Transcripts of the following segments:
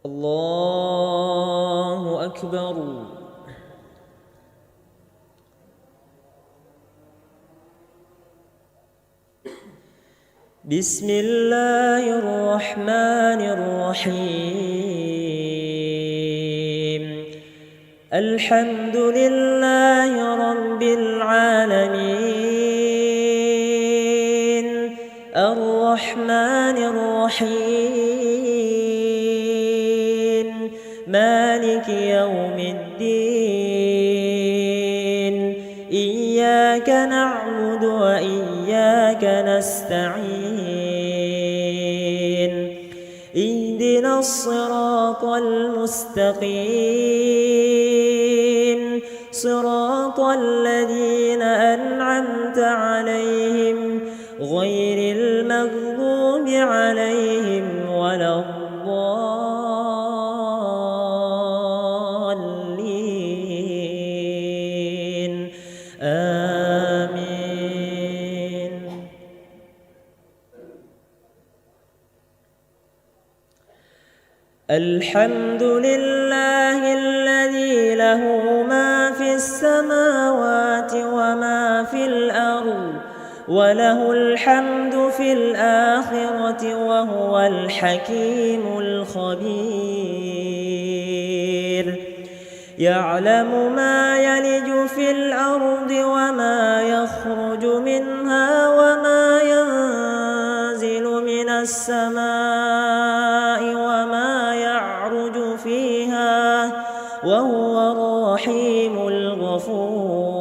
الله أكبر. بسم الله الرحمن الرحيم. الحمد لله رب العالمين الرحمن الرحيم مالك يوم الدين إياك نعبد وإياك نستعين اهدنا الصراط المستقيم صراط الذين أنعمت عليهم غير المغضوب عليهم ولا الضالين آمين. الحمد لله الذي له ما في السماوات وما في الأرض وله الحمد في الآخرة وهو الحكيم الخبير. يعلم ما يلج في الأرض وما يخرج منها وما ينزل من السماء وما يعرج فيها وهو الرحيم الغفور.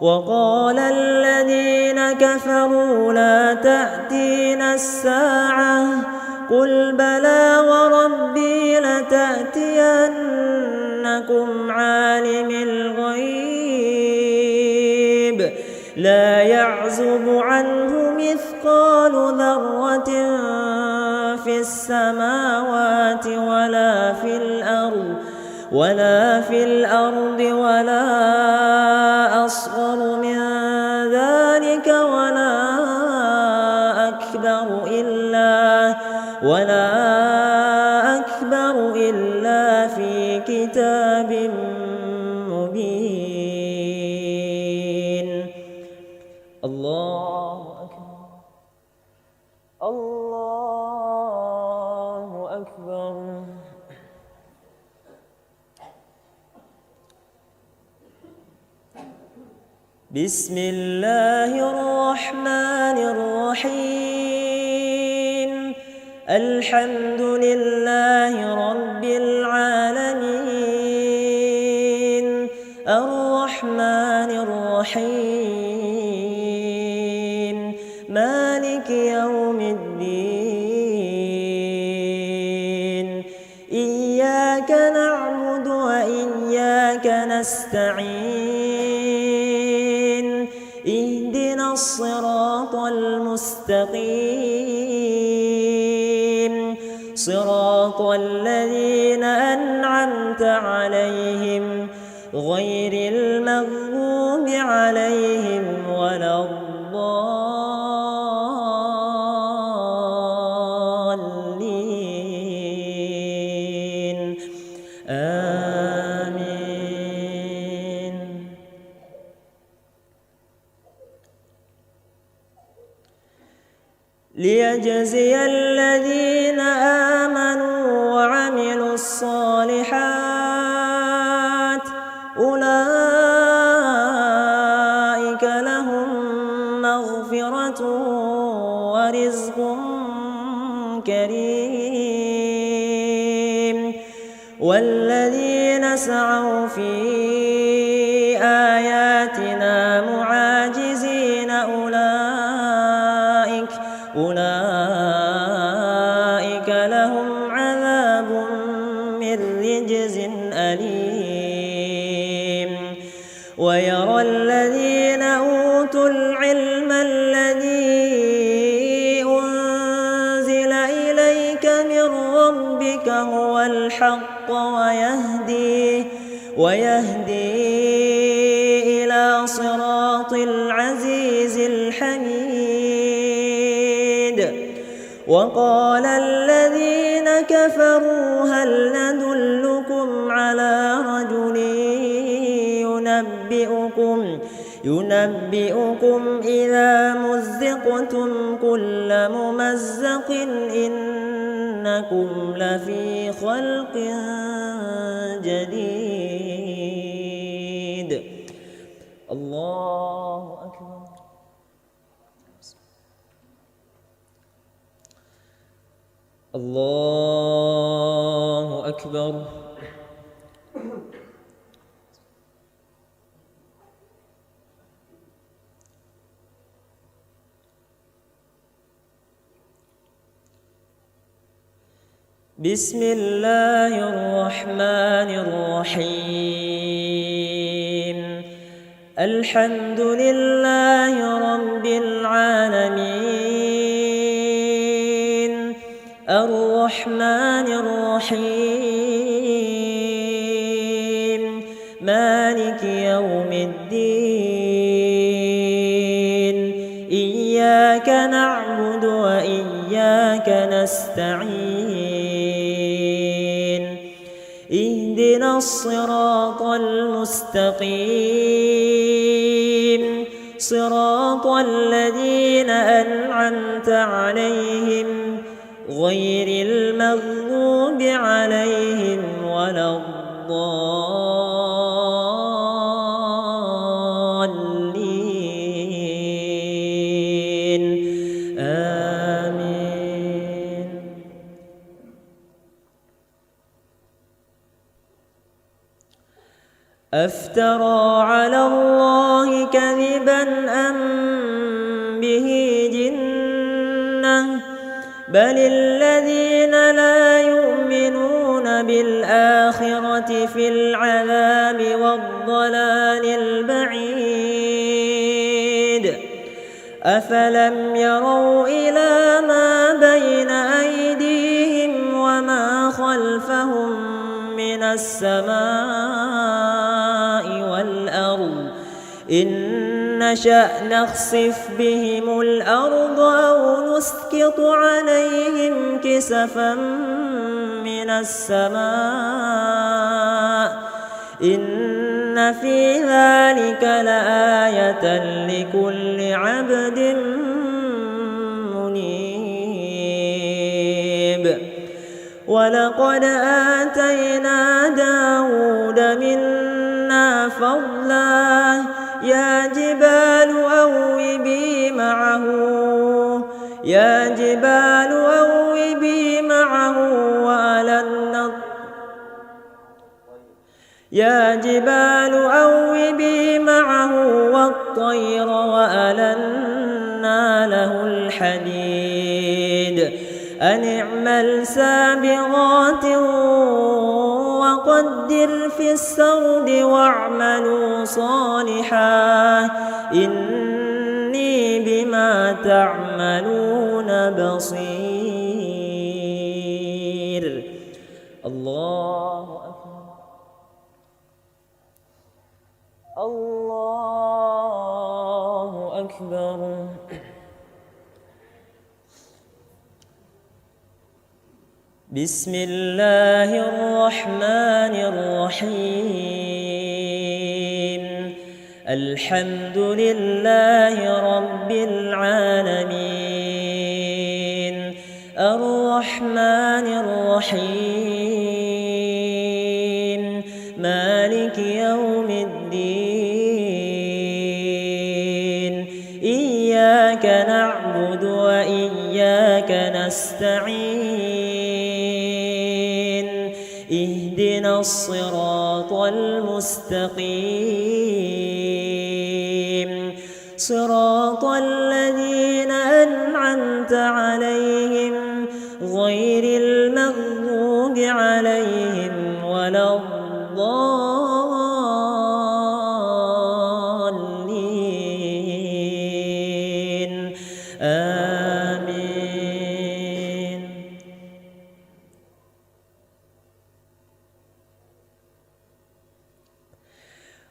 وقال الذين كفروا لا تأتينا الساعة قل بلى وربي لتأتينكم عالم الغيب لا يعزب عنه مثقال ذرة في السماوات ولا في الأرض ولا أصغر من ذلك ولا أكبر إلا في كتاب مبين. الله أكبر الله أكبر. بسم الله الرحمن الرحيم. الحمد لله رب العالمين الرحمن الرحيم مالك يوم الدين إياك نعبد وإياك نستعين اهدنا الصراط المستقيم صراط الذين أنعمت عليهم غير المغضوب عليهم ولا الضالين آمين. ليجزي الذين آمنوا وعملوا الصالحات أولئك لهم مغفرة ورزق كريم. والذين سعوا في آياتنا معاجزين أولئك لهم عذاب من رجز أليم. ويرى الذين أوتوا العلم الذي أنزل إليك من ربك هو الحق ويهدي إلى صراط العزيز الحميد. وقال الذين كفروا هل ندلكم على رجل ينبئكم إذا مزقتم كل ممزق إنكم لفي خلق جديد. الله أكبر. الله أكبر. بسم الله الرحمن الرحيم. الحمد لله رب العالمين الرحمن الرحيم مالك يوم الدين. إياك نعبد وإياك نستعين. اهدنا الصراط المستقيم صراط الذين أنعمت عليهم غير المغضوب عليهم ولا الضالين. آمين. أفترى على الله كذبا أم به جنة بل الذين لا يؤمنون بالآخرة في العذاب والضلال البعيد. أفلم يروا إلى ما بين أيديهم وما خلفهم من السماء والأرض إن نشأ نخسف بهم الأرض أو نسقط عليهم كسفا من السماء إن في ذلك لآية لكل عبد منيب. ولقد آتينا داود منا فضلا يا جبال أوبي معه والطير وألنا له الحديد أن اعمل سابغات وقدر في السرد واعملوا صالحا إني بما تعملون بصير. الله أكبر. الله أكبر. بسم الله الرحمن الرحيم. الحمد لله رب العالمين الرحمن الرحيم مالك يوم الدين. إياك نعبد وإياك نستعين. اهدنا الصراط المستقيم صراط الذين أنعمت عليهم غير المغضوب عليهم ولا الضالين. آمين.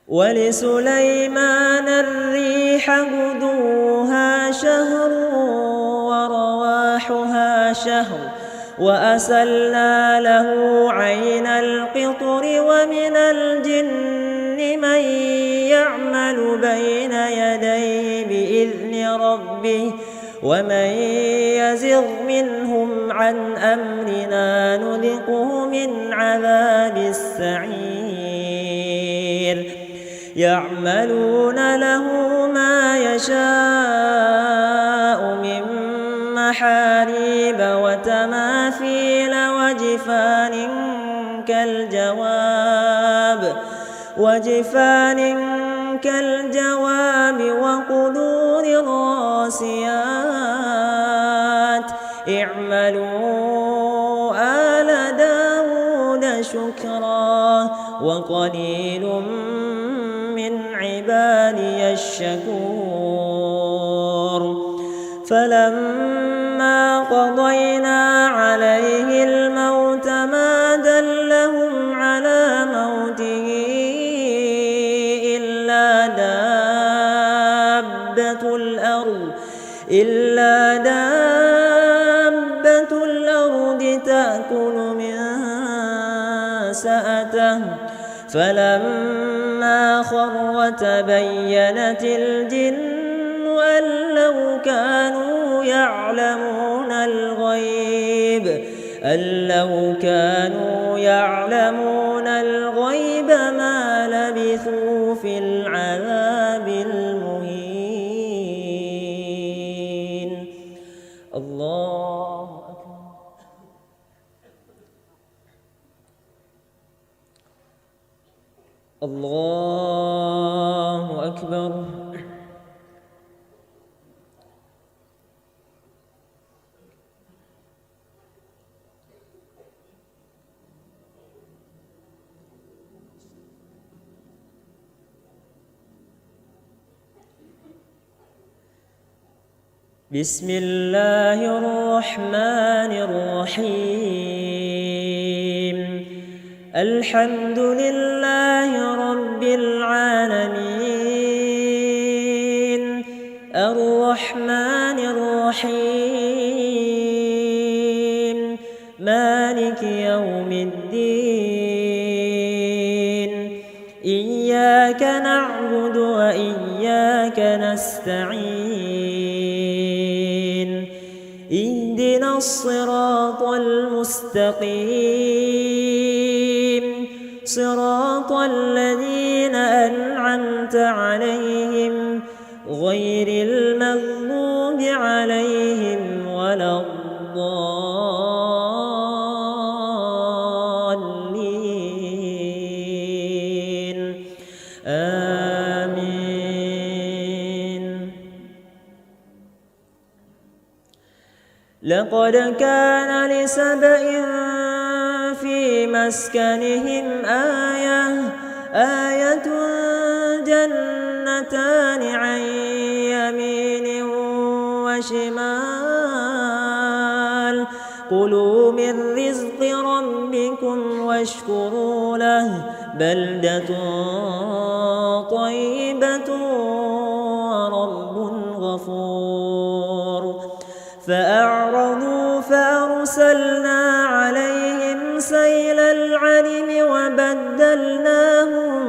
ولسليمان الريح غدوها شهر ورواحها شهر وأسلنا له عين القطر ومن الجن من يعمل بين يديه بإذن ربه ومن يزغ منهم عن أمرنا نذقه من عذاب السعير يعملون له ما يشاء من محاريب وتماثيل وجفان كالجواب وقدور راسيات اعملوا آل داود شكرا وقليل من عبادي الشكور فلما قضينا عليه الموت ما دلهم على موته إلا دابة الأرض تأكل من سأته فلما خر تبينت الجن أن لو كانوا يعلمون الغيب ما لبثوا في العذاب المهين. الله أكبر. الله أكبر. بسم الله الرحمن الرحيم. الحمد لله رب العالمين الرحمن الرحيم مالك يوم الدين إياك نعبد وإياك نستعين اهدنا الصراط المستقيم صراط الذين أنعمت عليهم غير المغضوب عليهم ولا الضالين آمين. لقد كان لسبإ في مسكنهم آية جنتان عن يمين وشمال كلوا من رزق ربكم واشكروا له بلدة طيبة ورب غفور. فأعرضوا فأرسلنا عليهم سيل العرم وبدلناهم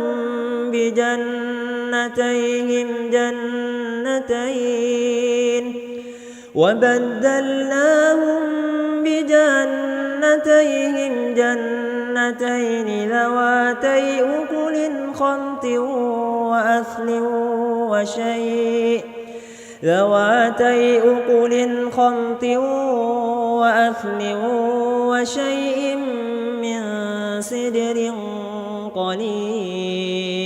بجنتيهم جنتين ذواتي أكل خمط وأثل وشيء من سدر قليل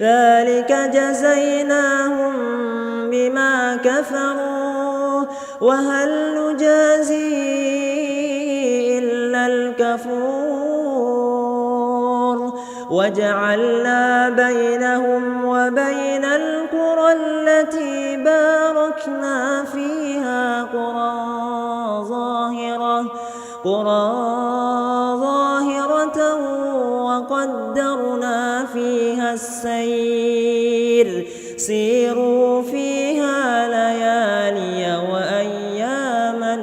ذلك جزيناهم بما كفروا وهل نجازي إلا الكفور. وجعلنا بينهم وبين القرى التي باركنا فيها قرى ظاهرة وقدرنا فيها السير سيروا فيها ليالي وأياما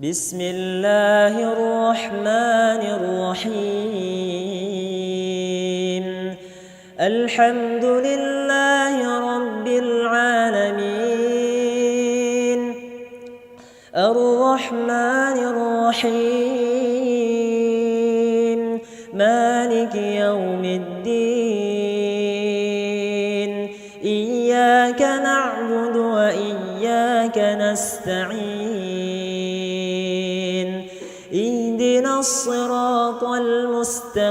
بسم الله الرحمن الرحيم الحمد لله رب العالمين الرحمن الرحيم مالك يوم الدين إياك نعبد وإياك نستعين اهدنا الصراط المستقيم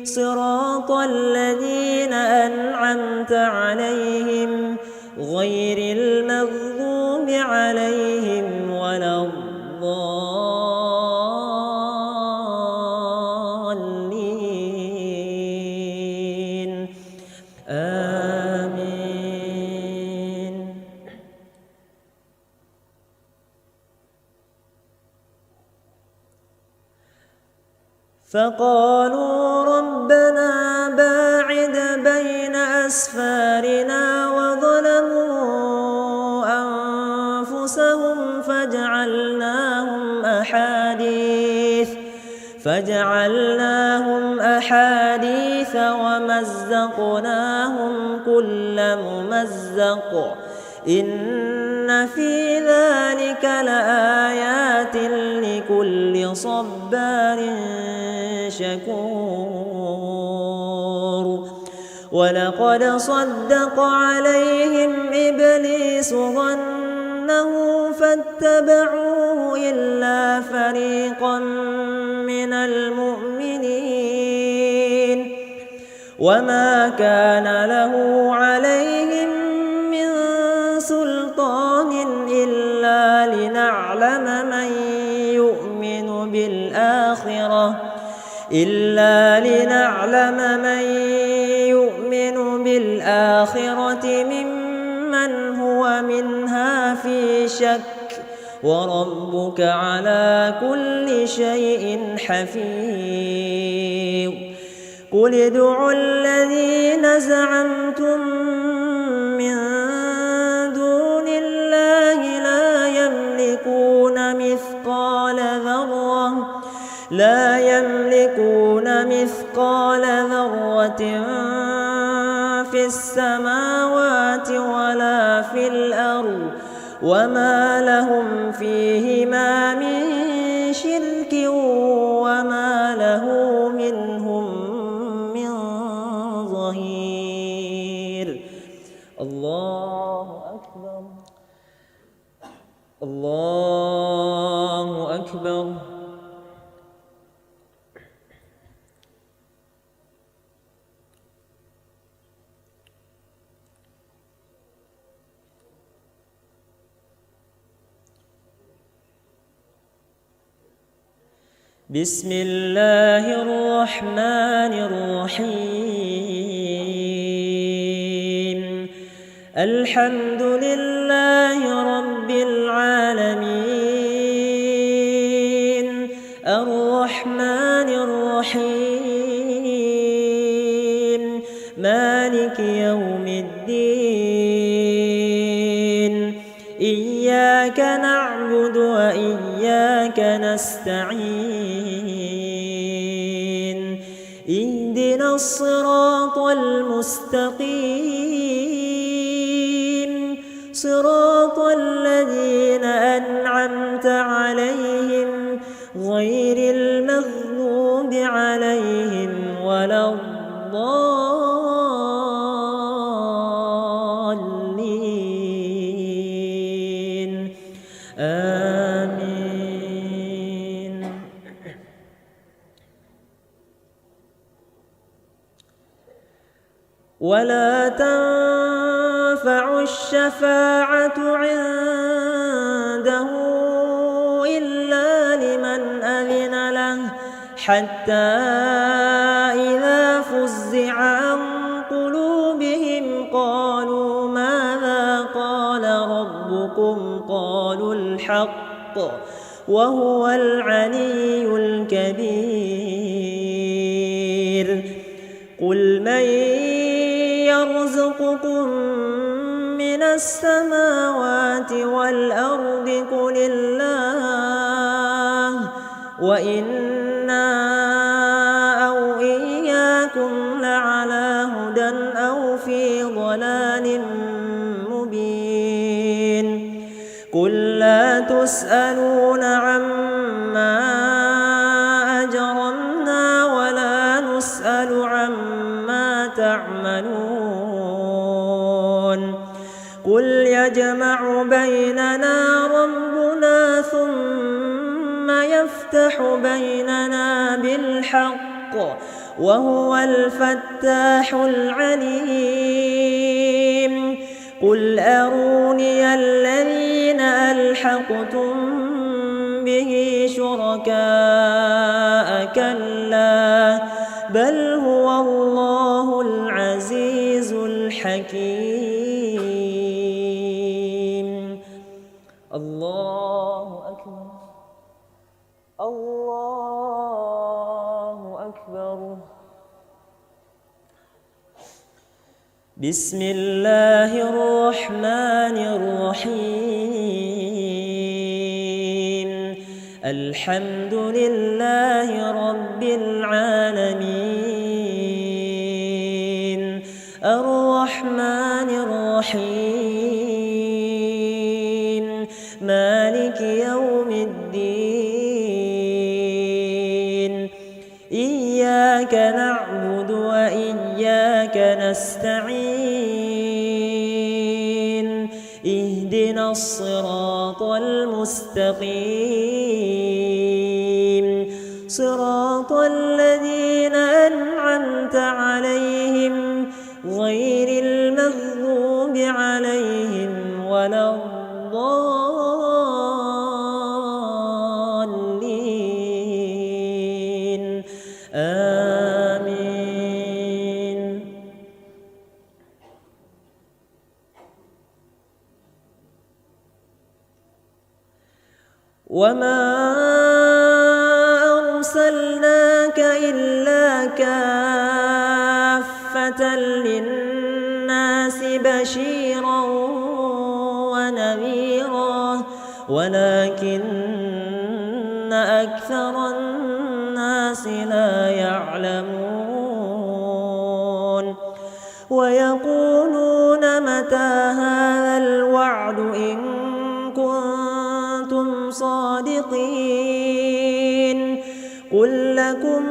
صراط الذين أنعمت عليهم غير المغضوب عليهم ولا الضالين آمين. فقالوا ربنا باعد بين أسفارنا وظلموا أنفسهم فجعلناهم أحاديث ومزقناهم كل ممزق إن في ذلك لآيات لكل صبار شكور. ولقد صدق عليهم إبليس ظنه فاتبعوه إلا فريقا من المؤمنين وما كان له عليهم من سلطان إلا لنعلم من يؤمن بالآخرة ممن هو منها في شك وربك على كل شيء حفيظ. قل ادعوا الذين زعمتم من دون الله لا يملكون مثقال ذرة في السماوات ولا في الأرض وما لهم فيهما من شرك وما له منهم من ظهير. الله أكبر الله أكبر. بسم الله الرحمن الرحيم الحمد لله رب العالمين الرحمن الرحيم مالك يوم الدين إياك نعبد وإياك نستعين اهدنا الصراط المستقيم صراط الذين أنعمت عليهم غير المغضوب عليهم ولا الضالين آمين. ولا تنفع الشفاعة عنده إلا لمن أذن له حتى إذا فزع عن قلوبهم قالوا ماذا قال ربكم قالوا الحق وهو العلي الكبير. قل من يرزقكم من من السماوات والأرض قل الله وإنا أو إياكم لعلى هدى أو في ضلال مبين قل لا تسألون عما أجرمنا ولا نسأل عما تعملون قل يجمع بيننا ربنا ثم يفتح بيننا بالحق وهو الفتاح العليم قل أروني الذين ألحقتم به شركاء كلا بل هو الله العزيز الحكيم. الله أكبر الله أكبر. بسم الله الرحمن الرحيم الحمد لله رب العالمين الرحمن الرحيم مالك يوم الدين إياك نعبد وإياك نستعين اهدنا الصراط المستقيم صراط الذين أنعمت عليهم غير المغضوب عليهم ولا الضالين آمين. وما أرسلناك إلا كافة للناس بشيرا ونذيرا ولكن أكثر الناس لا يعلمون ويقولون متى هذا الوعد إن كنتم صادقين قل لكم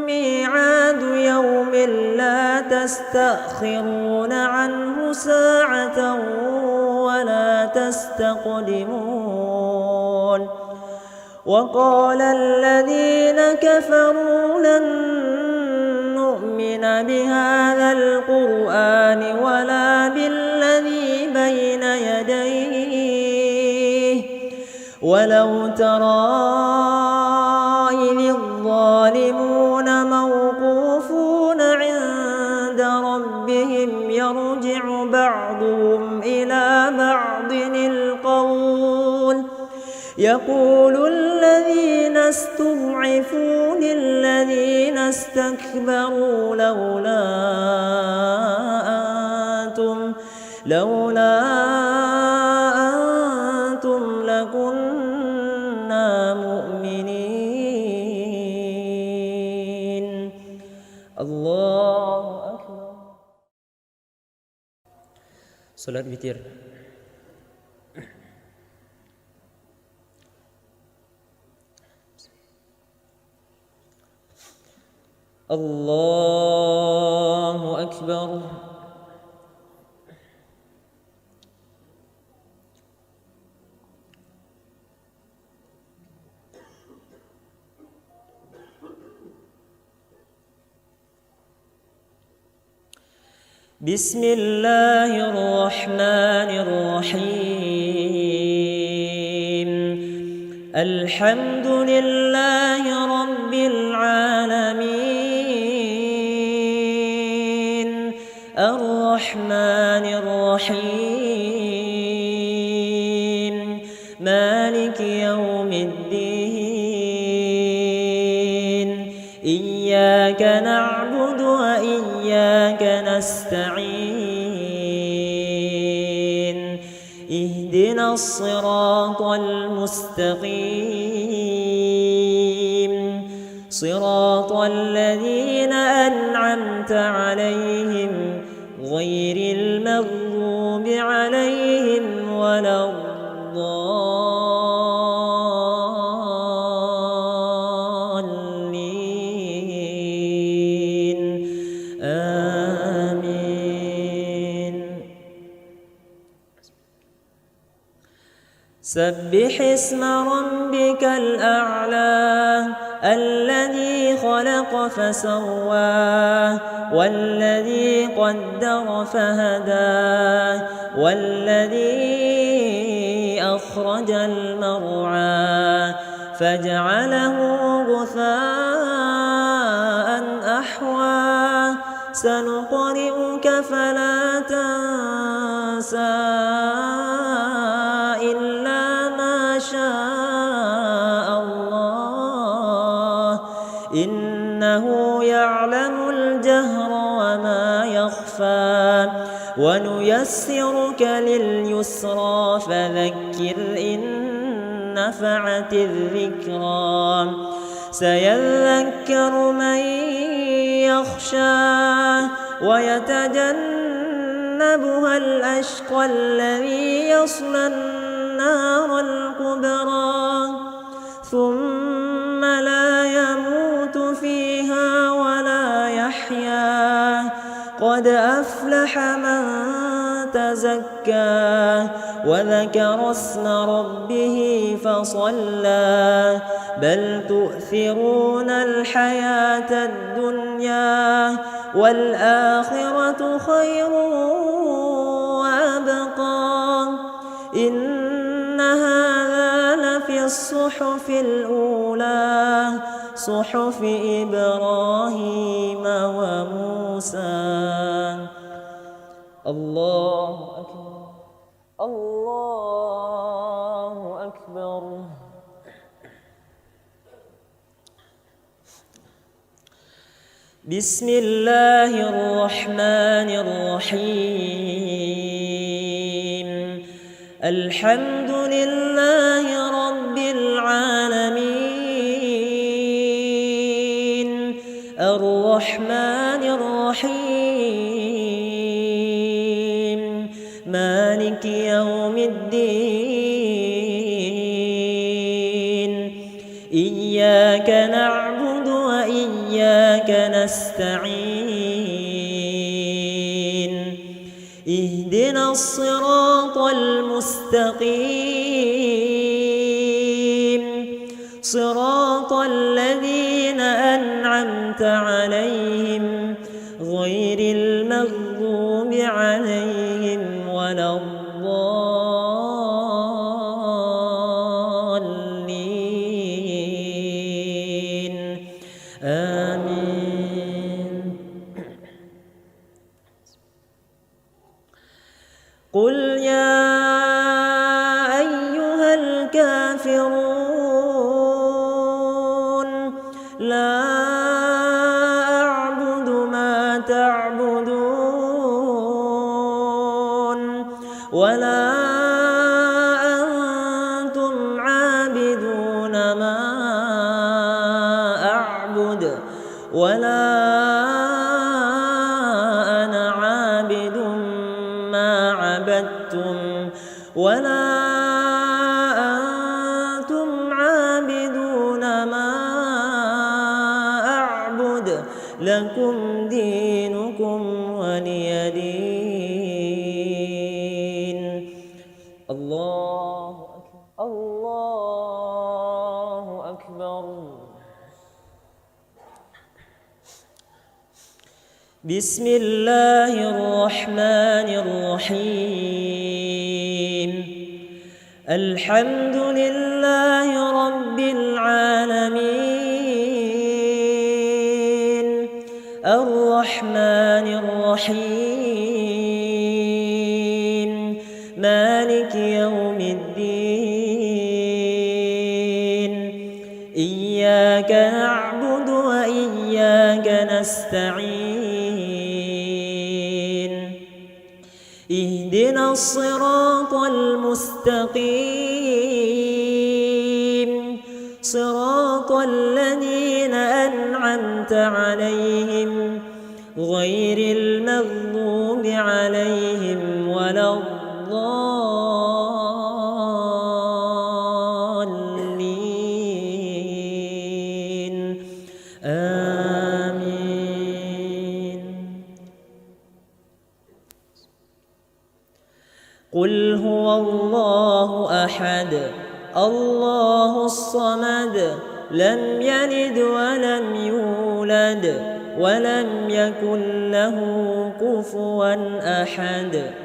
ميعاد يوم لا تستأخرون عنه ساعة ولا تستقدمون وقال الذين كفروا لن نؤمن بهذا القرآن ولا بالذي بين يديه ولو ترى إذ الظالمون موقوفون عند ربهم يرجع بعضهم إلى بعض القول يقول الذين استضعفوا للذين استكبروا لولا أنتم لكنا مؤمنين. الله أكبر. Salat witir. الله أكبر. بسم الله الرحمن الرحيم الحمد لله رب العالمين الرحمن الرحيم مالك يوم الدين إياك نعبد وإياك نستعين الصراط المستقيم صراط الذين أنعمت عليهم غير المغضوب عليهم ولا الضالين آمين. سبح اسم ربك الأعلى الذي خلق فسوى والذي قدر فهدى والذي أخرج المرعى فجعله غثاء أحوى سنقرئك فلا تنسى إلا ما شاء الله إنه يعلم الجهر وما يخفى ونيسرك لليسرى فذكر إن نفعت الذكرى سيذكر من يخشى ويتجنبها الأشقى الذي يصلى النار الكبرى ثم لا يموت فيها ولا يحيا قد أفلح من تزكى وذكر اسم ربه فصلى بل تؤثرون الحياة الدنيا والآخرة خير وأبقى إن هذا لفي الصحف الأولى صحف إبراهيم وموسى. الله أكبر الله أكبر. بسم الله الرحمن الرحيم الحمد لله رب العالمين الرحمن الرحيم مالك يوم الدين إياك نعبد وإياك نستعين اهدنا الصراط المستقيم صراط الذين أنعمت عليهم غير المغضوب عليهم ولا الضالين آمين. قل يا أيها الكافرون لا أعبد ما تعبدون ولا أنتم عابدون ما أعبد ولا أنا عابد ما عبدتم ولا أنتم عابدون ما أعبد لكم دينكم ولي دين. الله أكبر الله أكبر. بسم الله الرحمن الرحيم الحمد لله رب العالمين الرحمن الرحيم مالك يوم الدين إياك نعبد وإياك نستعين اهدنا الصراط المستقيم مستقيم صراط الذين أنعمت عليهم غير المغضوب عليهم ولا الضالين آمين. قل هو الله أحد الله الصمد لم يلد ولم يولد ولم يكن له كفوا أحد.